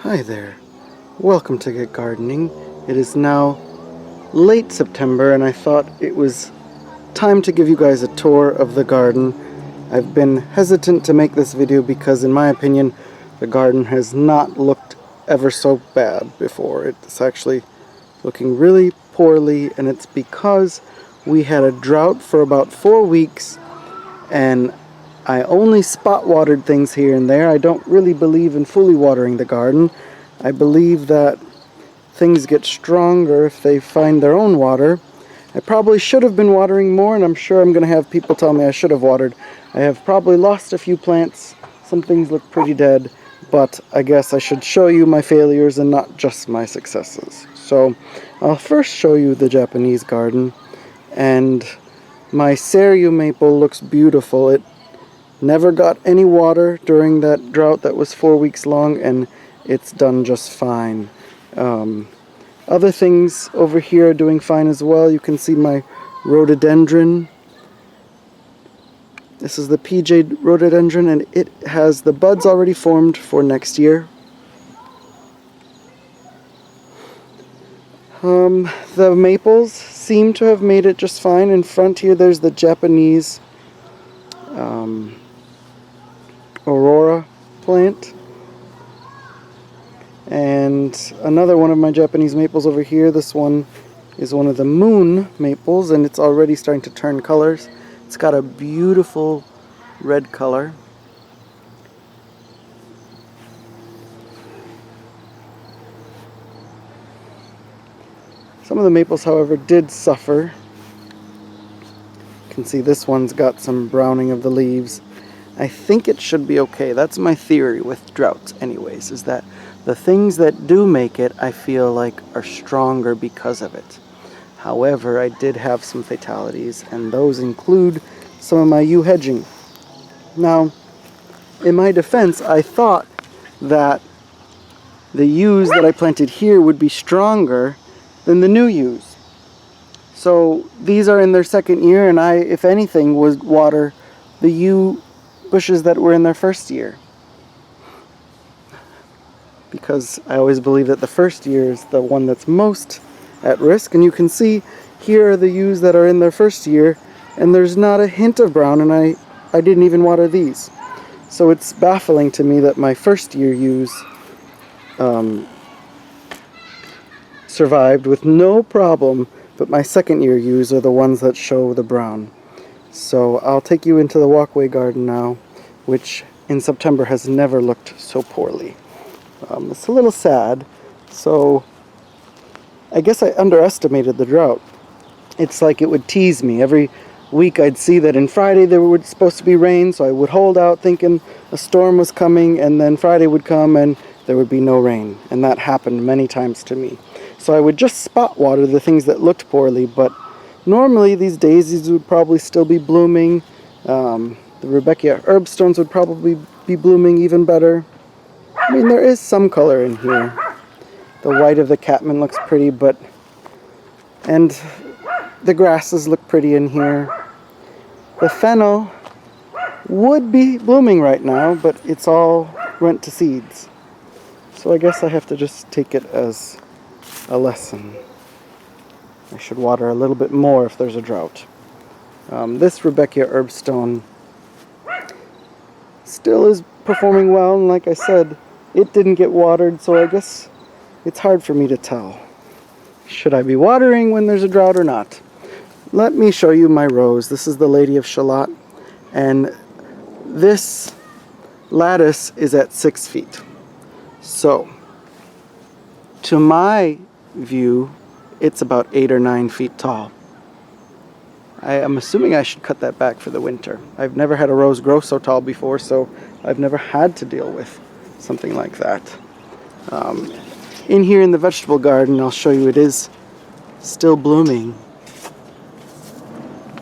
Hi there, welcome to Get Gardening. It is now late September and I thought it was time to give you guys a tour of the garden. I've been hesitant to make this video because in my opinion the garden has not looked ever so bad before. It's actually looking really poorly, and it's because we had a drought for about 4 weeks and I only spot watered things here and there. I don't really believe in fully watering the garden. I believe that things get stronger if they find their own water. I probably should have been watering more, and I'm sure I'm going to have people tell me I should have watered. I have probably lost a few plants. Some things look pretty dead, but I guess I should show you my failures and not just my successes. So I'll first show you the Japanese garden, and my Seryu maple looks beautiful. It never got any water during that drought that was 4 weeks long, and it's done just fine. Other things over here are doing fine as well. You can see my rhododendron. This is the PJ rhododendron, and it has the buds already formed for next year. The maples seem to have made it just fine. In front here there's the Japanese Aurora plant, and another one of my Japanese maples over here. This one is one of the moon maples, and it's already starting to turn colors. It's got a beautiful red color. Some of the maples, however, did suffer. You can see this one's got some browning of the leaves. I think it should be okay. That's my theory with droughts anyways, is that the things that do make it, I feel like, are stronger because of it. However, I did have some fatalities, and those include some of my yew hedging. Now, in my defense, I thought that the yews that I planted here would be stronger than the new yews. So these are in their second year, and I, if anything, would water the yew bushes that were in their first year, because I always believe that the first year is the one that's most at risk. And you can see here are the yews that are in their first year, and there's not a hint of brown, and I didn't even water these. So it's baffling to me that my first year yews survived with no problem, but my second year yews are the ones that show the brown. So I'll take you into the Walkway Garden now, which in September has never looked so poorly. It's a little sad, so I guess I underestimated the drought. It's like it would tease me. Every week I'd see that in Friday there was supposed to be rain, so I would hold out thinking a storm was coming, and then Friday would come and there would be no rain. And that happened many times to me. So I would just spot water the things that looked poorly, but normally these daisies would probably still be blooming. The Rudbeckia herbstones would probably be blooming even better. I mean, there is some color in here. The white of the catmint looks pretty, and the grasses look pretty in here. The fennel would be blooming right now, but it's all went to seeds. So I guess I have to just take it as a lesson. I should water a little bit more if there's a drought. This Rudbeckia herbstone still is performing well, and like I said, it didn't get watered, so I guess it's hard for me to tell. Should I be watering when there's a drought or not? Let me show you my rose. This is the Lady of Shalat, and this lattice is at 6 feet. So, to my view, it's about 8 or 9 feet tall. I am assuming I should cut that back for the winter. I've never had a rose grow so tall before, so I've never had to deal with something like that. In here in the vegetable garden, I'll show you, it is still blooming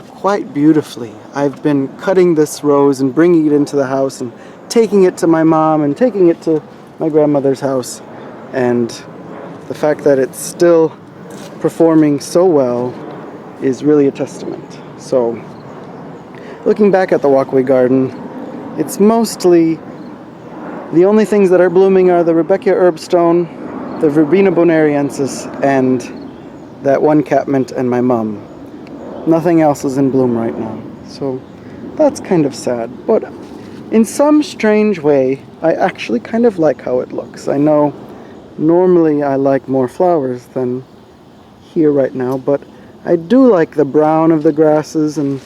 quite beautifully. I've been cutting this rose and bringing it into the house and taking it to my mom and taking it to my grandmother's house, and the fact that it's still performing so well is really a testament. So, looking back at the Walkway Garden, it's mostly The only things that are blooming are the Rebecca herbstone, the Verbena bonariensis, and that one catmint and my mum. Nothing else is in bloom right now, so that's kind of sad. But in some strange way, I actually kind of like how it looks. I know normally I like more flowers than here right now, but I do like the brown of the grasses and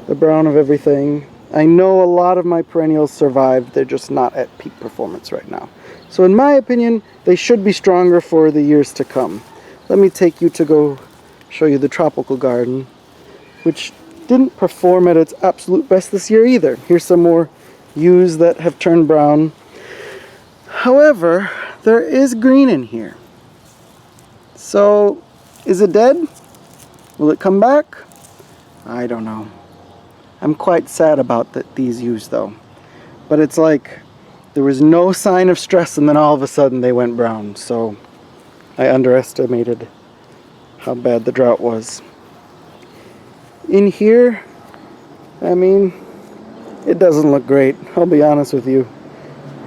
the brown of everything. I know a lot of my perennials survived, they're just not at peak performance right now. So in my opinion, they should be stronger for the years to come. Let me take you to go show you the tropical garden, which didn't perform at its absolute best this year either. Here's some more yews that have turned brown. However, there is green in here. So, is it dead? Will it come back? I don't know. I'm quite sad about these yews though. But it's like there was no sign of stress and then all of a sudden they went brown. So I underestimated how bad the drought was. In here, I mean, it doesn't look great. I'll be honest with you.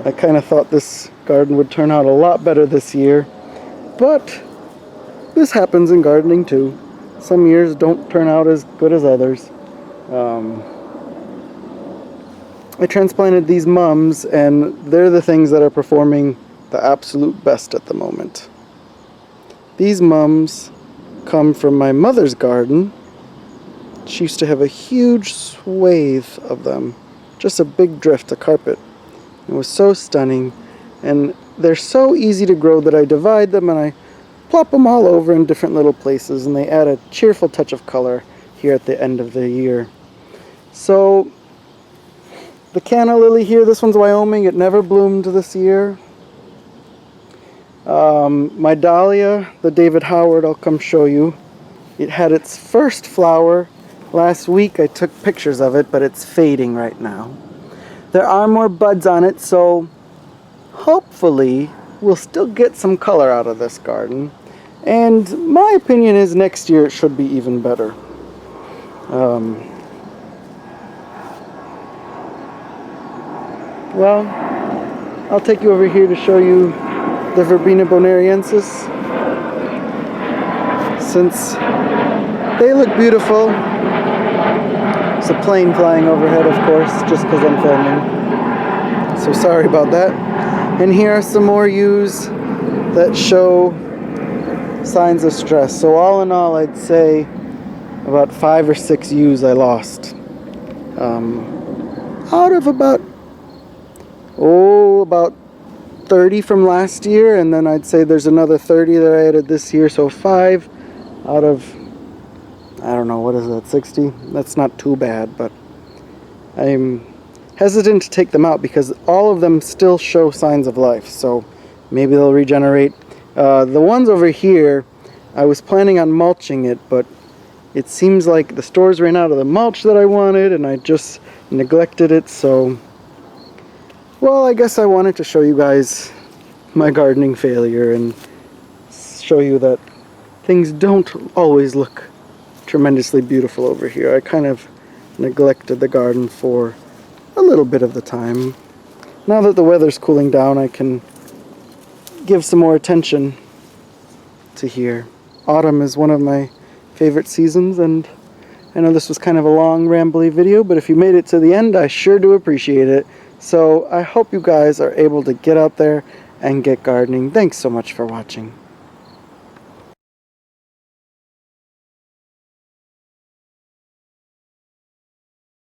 I kind of thought this garden would turn out a lot better this year. But this happens in gardening too. Some years don't turn out as good as others. I transplanted these mums, and they're the things that are performing the absolute best at the moment. These mums come from my mother's garden. She used to have a huge swathe of them, just a big drift, a carpet. It was so stunning, and they're so easy to grow that I divide them and I plop them all over in different little places, and they add a cheerful touch of color here at the end of the year. So the Canna Lily here, this one's Wyoming, it never bloomed this year. My dahlia, the David Howard, I'll come show you. It had its first flower last week. I took pictures of it, but it's fading right now. There are more buds on it, so hopefully we'll still get some color out of this garden. And my opinion is next year it should be even better. Well, I'll take you over here to show you the Verbena bonariensis. Since they look beautiful. There's a plane flying overhead, of course, just because I'm filming. So sorry about that. And here are some more yews that show signs of stress. So all in all, I'd say about 5 or 6 yews I lost. Out of about 30 from last year, and then I'd say there's another 30 that I added this year, so 5 out of, I don't know, what is that, 60? That's not too bad, but I'm hesitant to take them out because all of them still show signs of life, so maybe they'll regenerate. The ones over here, I was planning on mulching it, but it seems like the stores ran out of the mulch that I wanted, and I just neglected it, so well, I guess I wanted to show you guys my gardening failure and show you that things don't always look tremendously beautiful over here. I kind of neglected the garden for a little bit of the time. Now that the weather's cooling down, I can give some more attention to here. Autumn is one of my favorite seasons, and I know this was kind of a long, rambly video, but if you made it to the end, I sure do appreciate it. So I hope you guys are able to get out there and get gardening. Thanks so much for watching.